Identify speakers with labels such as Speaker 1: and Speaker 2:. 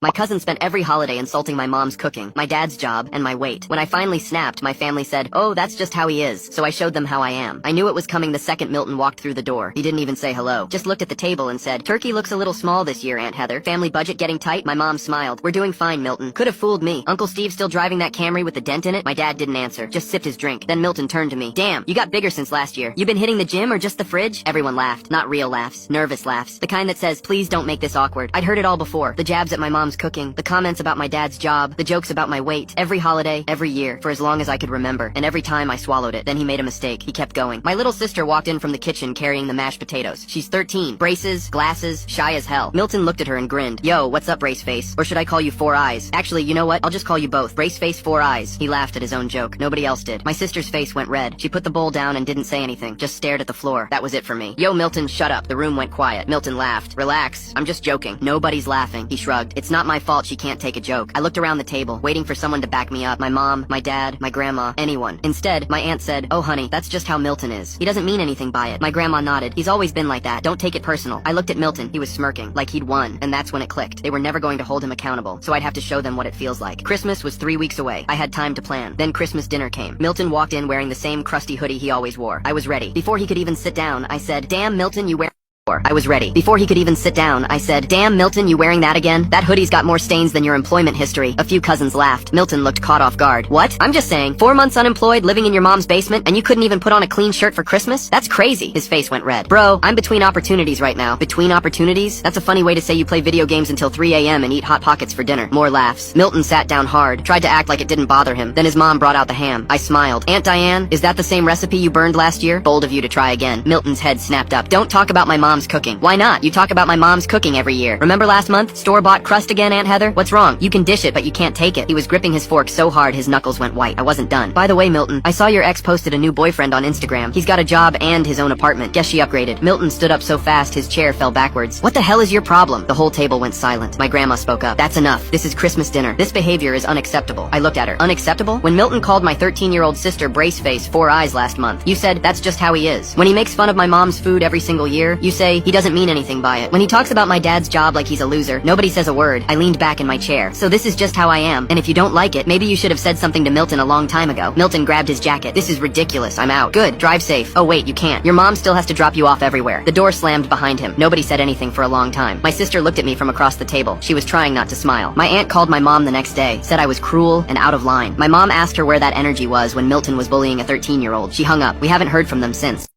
Speaker 1: My cousin spent every holiday insulting my mom's cooking, my dad's job, and my weight. When I finally snapped, my family said, "Oh, that's just how he is." So I showed them how I am. I knew it was coming the second Milton walked through the door. He didn't even say hello. Just looked at the table and said, "Turkey looks a little small this year, Aunt Heather. Family budget getting tight?" My mom smiled. "We're doing fine, Milton." Could have fooled me. Uncle Steve still driving that Camry with the dent in it? My dad didn't answer. Just sipped his drink. Then Milton turned to me. "Damn, you got bigger since last year. You been hitting the gym or just the fridge?" Everyone laughed. Not real laughs. Nervous laughs. The kind that says, "Please don't make this awkward." I'd heard it all before. The jabs at my mom's cooking. The comments about my dad's job, the jokes about my weight, every holiday, every year, for as long as I could remember, and every time I swallowed it. Then he made a mistake. He kept going. My little sister walked in from the kitchen carrying the mashed potatoes. She's 13, braces, glasses, shy as hell. Milton looked at her and grinned. "Yo, what's up, Brace Face? Or should I call you Four Eyes? Actually, you know what? I'll just call you both. Brace Face, Four Eyes." He laughed at his own joke. Nobody else did. My sister's face went red. She put the bowl down and didn't say anything, just stared at the floor. That was it for me. "Yo, Milton, shut up." The room went quiet. Milton laughed. "Relax. I'm just joking." "Nobody's laughing." He shrugged. "It's not my fault she can't take a joke." I looked around the table, waiting for someone to back me up. My mom, my dad, my grandma, anyone. Instead, my aunt said, "Oh honey, that's just how Milton is. He doesn't mean anything by it." My grandma nodded. "He's always been like that. Don't take it personal." I looked at Milton. He was smirking, like he'd won, and that's when it clicked. They were never going to hold him accountable, so I'd have to show them what it feels like. Christmas was 3 weeks away. I had time to plan. Then Christmas dinner came. Milton walked in wearing the same crusty hoodie he always wore. I was ready. Before he could even sit down, I said, "Damn, Milton, you wear..." I was ready. Before he could even sit down, I said, "Damn, Milton, you wearing that again? That hoodie's got more stains than your employment history." A few cousins laughed. Milton looked caught off guard. "What? I'm just saying, 4 months unemployed, living in your mom's basement, and you couldn't even put on a clean shirt for Christmas? That's crazy." His face went red. "Bro, I'm between opportunities right now." "Between opportunities? That's a funny way to say you play video games until 3 a.m. and eat Hot Pockets for dinner." More laughs. Milton sat down hard, tried to act like it didn't bother him. Then his mom brought out the ham. I smiled. "Aunt Diane, is that the same recipe you burned last year?" "Bold of you to try again." Milton's head snapped up. "Don't talk about my mom's cooking." "Why not? You talk about my mom's cooking every year. Remember last month? Store-bought crust again, Aunt Heather? What's wrong? You can dish it, but you can't take it." He was gripping his fork so hard his knuckles went white. I wasn't done. "By the way, Milton, I saw your ex posted a new boyfriend on Instagram. He's got a job and his own apartment. Guess she upgraded." Milton stood up so fast his chair fell backwards. "What the hell is your problem?" The whole table went silent. My grandma spoke up. "That's enough. This is Christmas dinner. This behavior is unacceptable." I looked at her. "Unacceptable? When Milton called my 13-year-old sister Brace Face, Four Eyes last month, you said that's just how he is. When he makes fun of my mom's food every single year, you say he doesn't mean anything by it. When he talks about my dad's job like he's a loser, nobody says a word." I leaned back in my chair. "So this is just how I am, and if you don't like it, maybe you should have said something to Milton a long time ago." Milton grabbed his jacket. "This is ridiculous. I'm out." "Good. Drive safe." "Oh wait, you can't. Your mom still has to drop you off everywhere." The door slammed behind him. Nobody said anything for a long time. My sister looked at me from across the table. She was trying not to smile. My aunt called my mom the next day, said I was cruel and out of line. My mom asked her where that energy was when Milton was bullying a 13-year-old. She hung up. We haven't heard from them since.